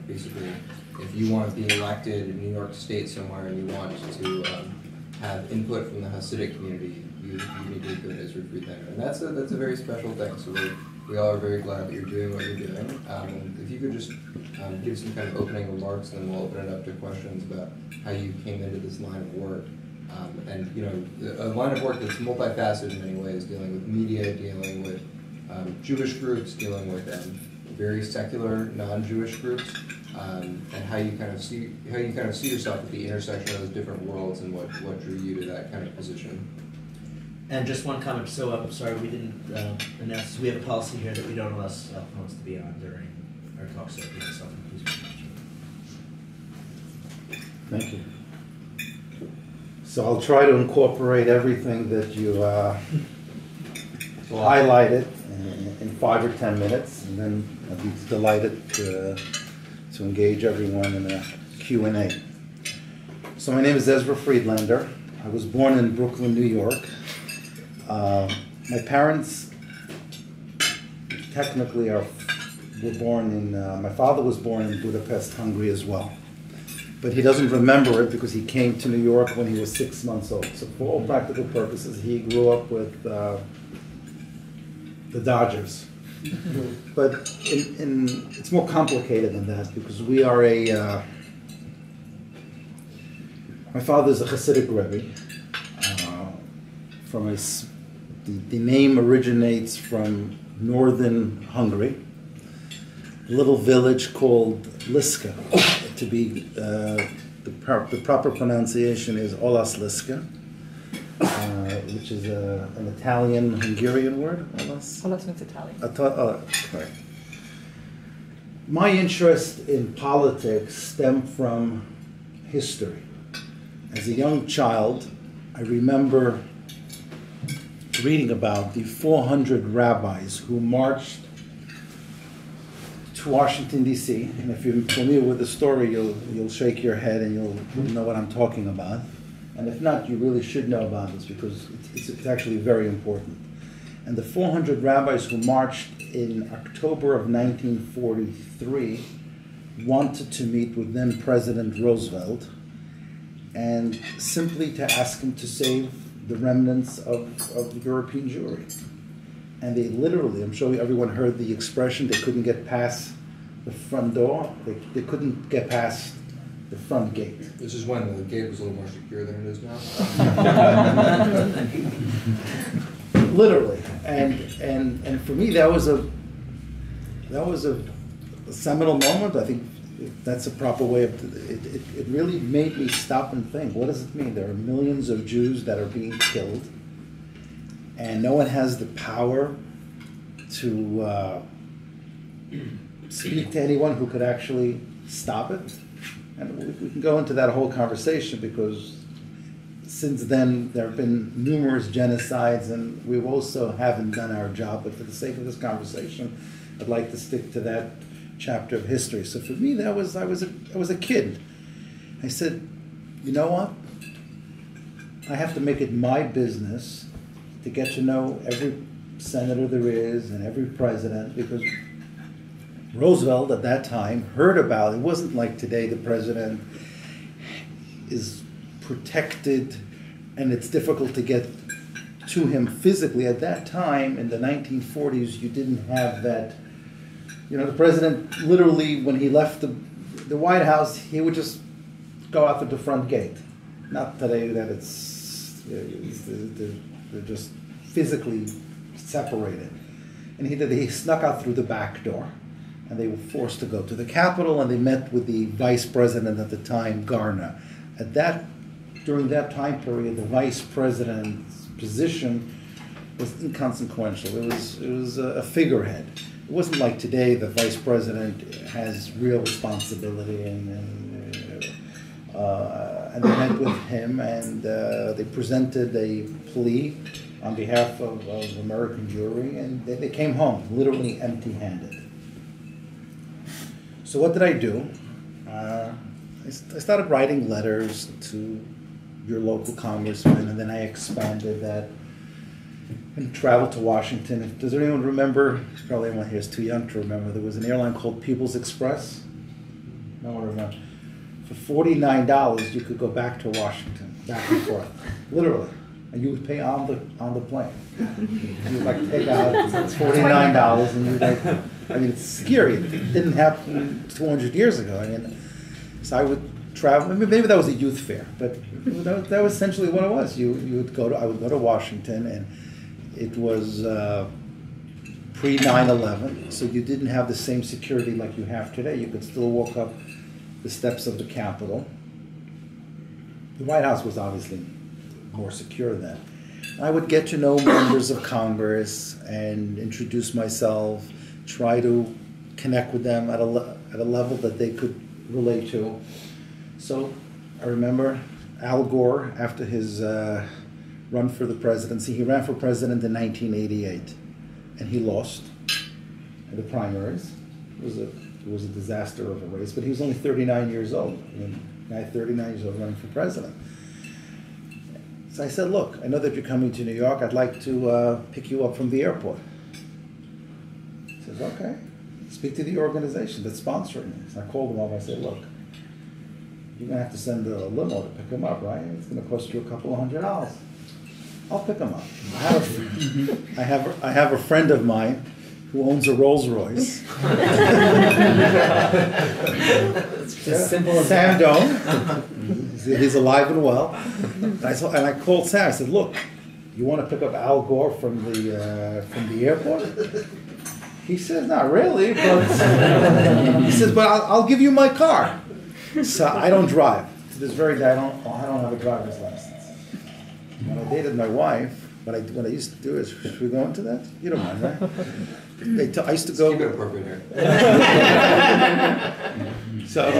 basically, if you want to be elected in New York State somewhere and you want to have input from the Hasidic community, you need to go to Ezra Friedlander. And that's a very special thing. So we all are very glad that you're doing what you're doing. And if you could just give some kind of opening remarks, and then we'll open it up to questions about how you came into this line of work. And you know, a line of work that's multifaceted in many ways, dealing with media, dealing with Jewish groups, dealing with very secular non-Jewish groups, and how you kind of see yourself at the intersection of those different worlds, and what drew you to that kind of position. And just one comment. So I'm sorry we didn't announce. We have a policy here that we don't allow cell phones to be on during our talk. So if you have a cell phone, please be mentioned. Thank you. So I'll try to incorporate everything that you highlighted in 5 or 10 minutes, and then I'll be delighted to engage everyone in a Q&A. So my name is Ezra Friedlander. I was born in Brooklyn, New York. My parents technically were born in, my father was born in Budapest, Hungary as well. But he doesn't remember it because he came to New York when he was 6 months old. So for all practical purposes, he grew up with the Dodgers. But it's more complicated than that, because we are my father's a Hasidic Rebbe. The name originates from northern Hungary, a little village called Liska. To be the proper pronunciation is Olas Liska, which is an Italian-Hungarian word. Olas. Olas means Italian. Right. My interest in politics stemmed from history. As a young child, I remember reading about the 400 rabbis who marched to Washington, D.C., and if you're familiar with the story, you'll shake your head and you'll know what I'm talking about. And if not, you really should know about this, because it's actually very important. And the 400 rabbis who marched in October of 1943 wanted to meet with then President Roosevelt, and simply to ask him to save the remnants of European Jewry. And they literally, I'm sure everyone heard the expression, they couldn't get past the front door, they couldn't get past the front gate. This is when the gate was a little more secure than it is now. Literally. And for me, that was a seminal moment. I think that's a proper way of, it really made me stop and think, what does it mean? There are millions of Jews that are being killed, and no one has the power to speak to anyone who could actually stop it. And we can go into that whole conversation, because since then there have been numerous genocides, and we also haven't done our job. But for the sake of this conversation, I'd like to stick to that chapter of history. So for me, I was a kid. I said, you know what? I have to make it my business to get to know every senator there is and every president, because Roosevelt at that time heard about it. It wasn't like today, the president is protected and it's difficult to get to him physically. At that time, in the 1940s, you didn't have that. You know, the president literally, when he left the White House, he would just go out through the front gate. Not today that they're just physically separated. And he snuck out through the back door, and they were forced to go to the Capitol, and they met with the vice president at the time, Garner. During that time period, the vice president's position was inconsequential. It was a figurehead. It wasn't like today the vice president has real responsibility, and they met with him, and they presented a plea on behalf of American Jewry, and they came home literally empty-handed. So what did I do? I started writing letters to your local congressman, and then I expanded that and traveled to Washington. Does anyone remember? Probably everyone here is too young to remember. There was an airline called People's Express. no one remember. For $49, you could go back to Washington, back and forth, literally, and you would pay on the plane. You would like take out $49, and you would like. I mean, it's scary. It didn't happen 200 years ago. I mean, so I would travel. Maybe that was a youth fair, but that was essentially what it was. I would go to Washington, and it was pre 9/11, so you didn't have the same security like you have today. You could still walk up the steps of the Capitol. The White House was obviously more secure then. I would get to know members of Congress and introduce myself, try to connect with them at a level that they could relate to. So I remember Al Gore, after his run for the presidency, he ran for president in 1988, and he lost in the primaries. It was a disaster of a race, but he was only 39 years old. I mean, a guy 39 years old running for president. So I said, look, I know that you're coming to New York. I'd like to pick you up from the airport. He says, okay. Speak to the organization that's sponsoring me. So I called him up. I said, look, you're going to have to send a limo to pick him up, right? It's going to cost you a couple of $100. I'll pick him up. I have a friend of mine who owns a Rolls Royce. Simple as Sam Doan. He's alive and well. And I called Sam. I said, look, you want to pick up Al Gore from the airport? He says, not really, but he says, but I'll give you my car. So I don't drive. To this very day, I don't have a driver's license. When I dated my wife, what I used to do is, should we go into that? You don't mind, right? I used to go. Keep it appropriate here. So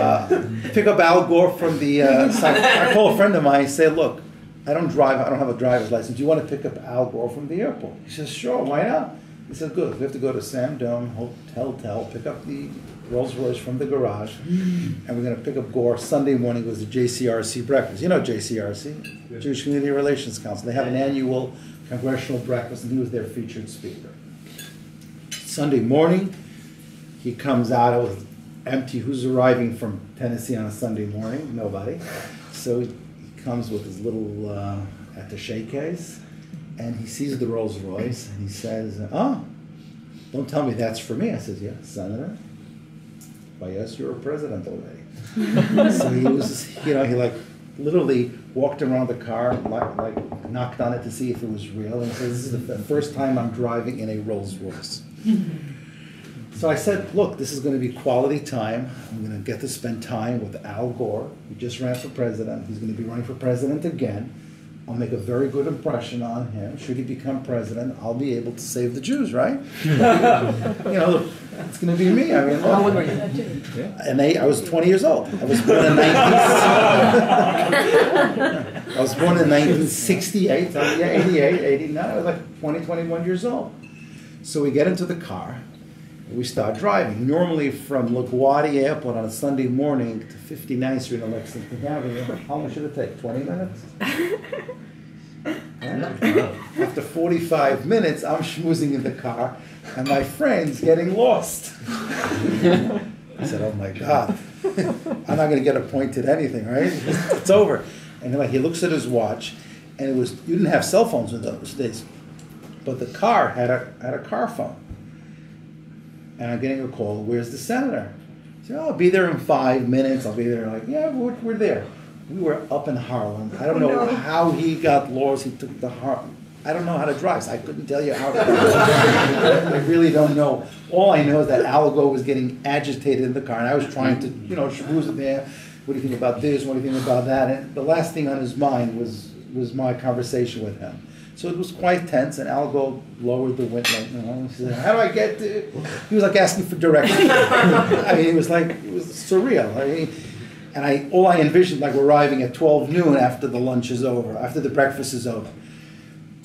pick up Al Gore from the site. I call a friend of mine. I say, look, I don't drive. I don't have a driver's license. Do you want to pick up Al Gore from the airport? He says, sure. Why not? He said, good. We have to go to Sam Doan Hotel, pick up the Rolls Royce from the garage, and we're going to pick up Gore. Sunday morning was the JCRC breakfast. You know JCRC, Jewish Community Relations Council. They have an annual congressional breakfast, and he was their featured speaker. Sunday morning, he comes out. It was empty. Who's arriving from Tennessee on a Sunday morning? Nobody. So he comes with his little attaché case, and he sees the Rolls Royce, and he says, oh, don't tell me that's for me. I says, yeah, Senator. Why, yes, you're a president already. So he was, he like literally walked around the car, like knocked on it to see if it was real, and says, this is the first time I'm driving in a Rolls Royce. So I said, look, this is going to be quality time. I'm going to get to spend time with Al Gore. He just ran for president. He's going to be running for president again. I'll make a very good impression on him. Should he become president, I'll be able to save the Jews, right? It's going to be me. I mean, How old were you? and I was 20 years old. I was born in 1968, 88, 89. I was like 20, 21 years old. So we get into the car. We start driving. Normally from LaGuardia Airport on a Sunday morning to 59th Street on Lexington Avenue, how long should it take? 20 minutes? After 45 minutes, I'm schmoozing in the car, and my friend's getting lost. I said, oh my God, I'm not going to get appointed anything, right? It's over. And he looks at his watch, and you didn't have cell phones in those days, but the car had a car phone. And I'm getting a call, where's the senator? I said, oh, I'll be there in 5 minutes. I'll be there. Like, yeah, we're there. We were up in Harlem. I don't know how he got lost. He took the Harlem. I don't know how to drive, so I couldn't tell you how to drive. I really don't know. All I know is that Al Gore was getting agitated in the car, and I was trying to, schmooze it there. What do you think about this? What do you think about that? And the last thing on his mind was my conversation with him. So it was quite tense, and Al Gore lowered the window. He said, how do I get to... He was like asking for directions. I mean, it was surreal. All I envisioned, like we're arriving at 12 noon after the lunch is over, after the breakfast is over.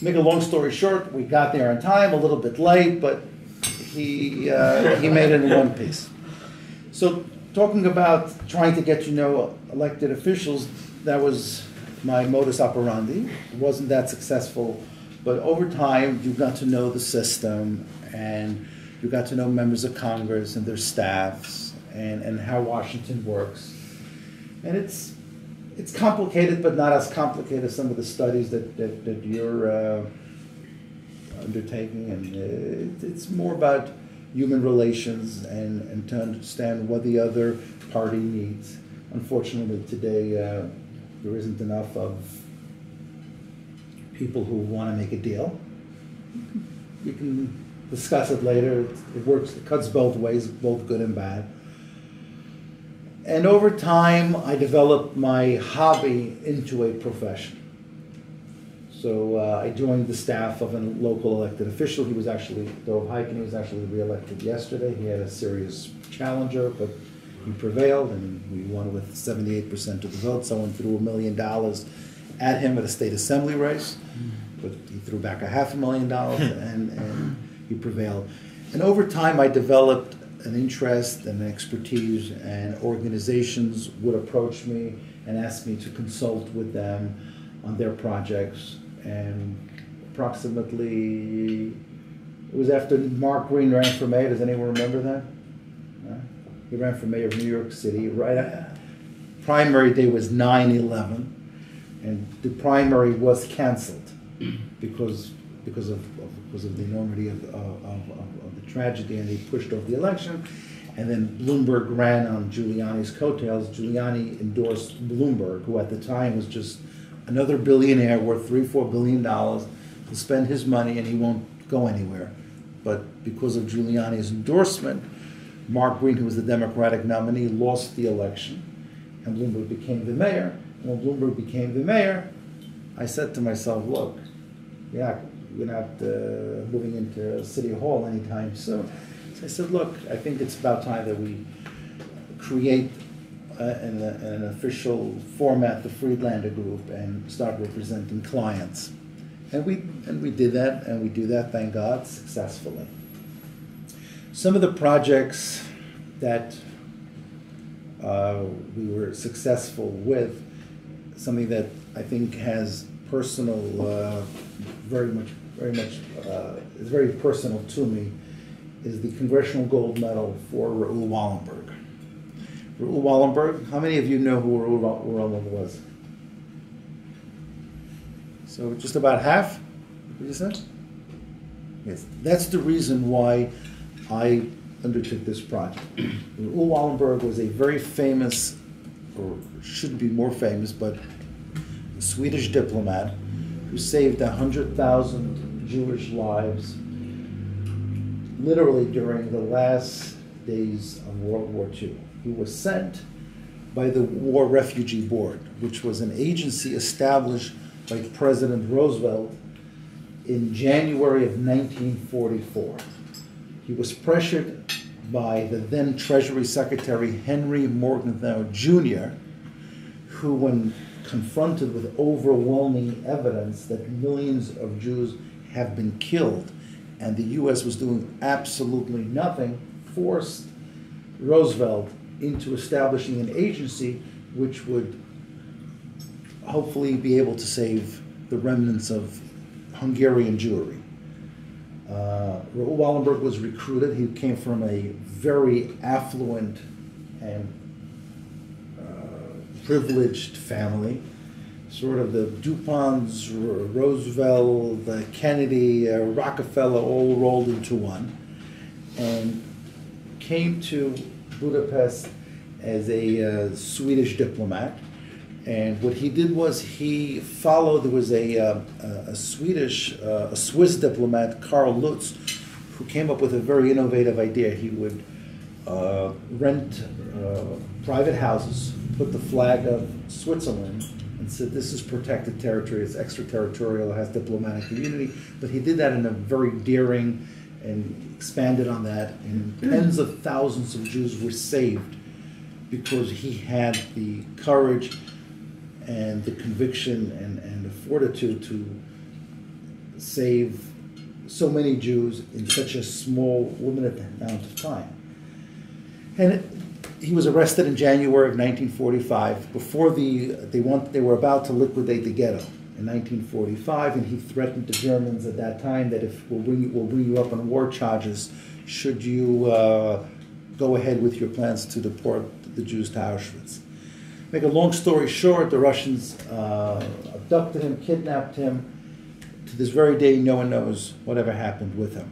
Make a long story short, we got there on time, a little bit late, but he made it in one piece. So talking about trying to get to know elected officials, that was my modus operandi. It wasn't that successful, but over time you got to know the system, and you got to know members of Congress and their staffs, and how Washington works. And it's complicated, but not as complicated as some of the studies that you're undertaking. And it's more about human relations and to understand what the other party needs. Unfortunately, today there isn't enough of people who want to make a deal. We can discuss it later. It works. It cuts both ways, both good and bad. And over time, I developed my hobby into a profession. So I joined the staff of a local elected official. He was actually, Dov Hiken, he was actually reelected yesterday. He had a serious challenger, but he prevailed, and we won with 78% of the vote. Someone threw $1 million at him at a state assembly race, but he threw back $500,000, and he prevailed. And over time, I developed an interest and an expertise, and organizations would approach me and ask me to consult with them on their projects. And approximately, it was after Mark Green ran for mayor. Does anyone remember that? He ran for mayor of New York City. Primary day was 9/11, and the primary was canceled because of the enormity of the tragedy, and they pushed off the election. And then Bloomberg ran on Giuliani's coattails. Giuliani endorsed Bloomberg, who at the time was just another billionaire worth $3-4 billion to spend his money, and he won't go anywhere. But because of Giuliani's endorsement, Mark Green, who was the Democratic nominee, lost the election, and Bloomberg became the mayor. And when Bloomberg became the mayor, I said to myself, look, yeah, we're not moving into City Hall anytime soon. So I said, look, I think it's about time that we create an official format, the Friedlander Group, and start representing clients. And we did that, and we do that, thank God, successfully. Some of the projects that we were successful with, something that I think has personal, is very personal to me, is the Congressional Gold Medal for Raoul Wallenberg. Raoul Wallenberg, how many of you know who Raoul Wallenberg was? So just about half, what you said? Yes, that's the reason why I undertook this project. Raoul Wallenberg was a very famous, or should be more famous, but a Swedish diplomat who saved 100,000 Jewish lives literally during the last days of World War II. He was sent by the War Refugee Board, which was an agency established by President Roosevelt in January of 1944. He was pressured by the then Treasury Secretary Henry Morgenthau Jr., who, when confronted with overwhelming evidence that millions of Jews have been killed and the U.S. was doing absolutely nothing, forced Roosevelt into establishing an agency which would hopefully be able to save the remnants of Hungarian Jewry. Raoul Wallenberg was recruited. He came from a very affluent and privileged family, sort of the DuPonts, Roosevelt, Kennedy, Rockefeller, all rolled into one, and came to Budapest as a Swedish diplomat. And what he did was he followed, there was a Swiss diplomat, Karl Lutz, who came up with a very innovative idea. He would rent private houses, put the flag of Switzerland, and said this is protected territory, it's extraterritorial, it has diplomatic immunity. But he did that in a very daring and expanded on that, and tens of thousands of Jews were saved because he had the courage and the conviction and the fortitude to save so many Jews in such a small, limited amount of time. And he was arrested in January of 1945 before they were about to liquidate the ghetto in 1945, and he threatened the Germans at that time that if we'll bring you up on war charges should you go ahead with your plans to deport the Jews to Auschwitz. Make a long story short, the Russians abducted him, kidnapped him. To this very day, no one knows whatever happened with him.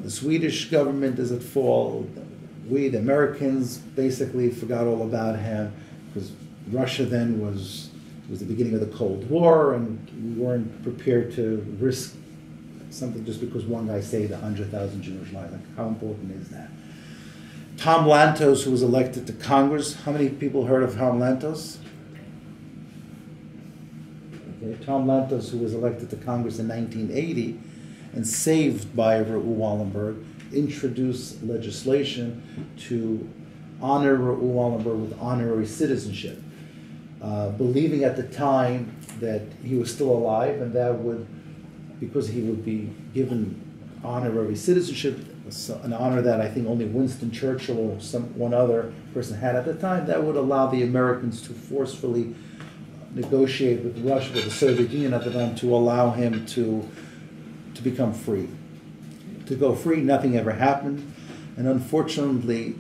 The Swedish government is at fault. We, the Americans, basically forgot all about him because Russia then was the beginning of the Cold War, and we weren't prepared to risk something just because one guy saved 100,000 Jewish lives. Like, how important is that? Tom Lantos, who was elected to Congress. How many people heard of Tom Lantos? Okay, Tom Lantos, who was elected to Congress in 1980 and saved by Raoul Wallenberg, introduced legislation to honor Raoul Wallenberg with honorary citizenship, believing at the time that he was still alive and that would, because he would be given honorary citizenship, an honor that I think only Winston Churchill or one other person had at the time, that would allow the Americans to forcefully negotiate with Russia, with the Soviet Union at the time, to allow him to become free. To go free, nothing ever happened, and unfortunately,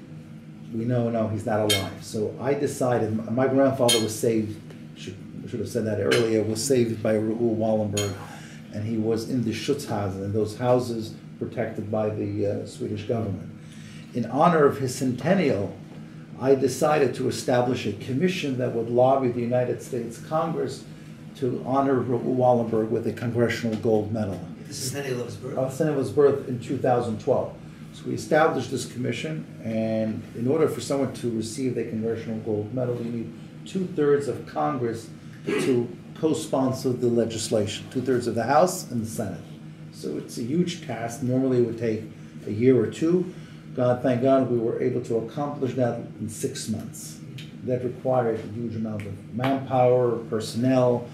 we know he's not alive. So I decided, my grandfather was saved, should have said that earlier, was saved by Raoul Wallenberg, and he was in the Schutzhausen, and those houses protected by the Swedish government. In honor of his centennial, I decided to establish a commission that would lobby the United States Congress to honor Raoul Wallenberg with a Congressional Gold Medal. The centennial of his birth? Centennial of his birth in 2012. So we established this commission, and in order for someone to receive the Congressional Gold Medal, you need 2/3 of Congress to co-sponsor the legislation, 2/3 of the House and the Senate. So it's a huge task. Normally it would take a year or two. Thank God, we were able to accomplish that in 6 months. That required a huge amount of manpower, personnel,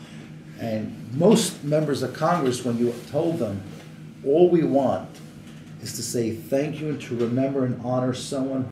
and most members of Congress, when you told them, all we want is to say thank you and to remember and honor someone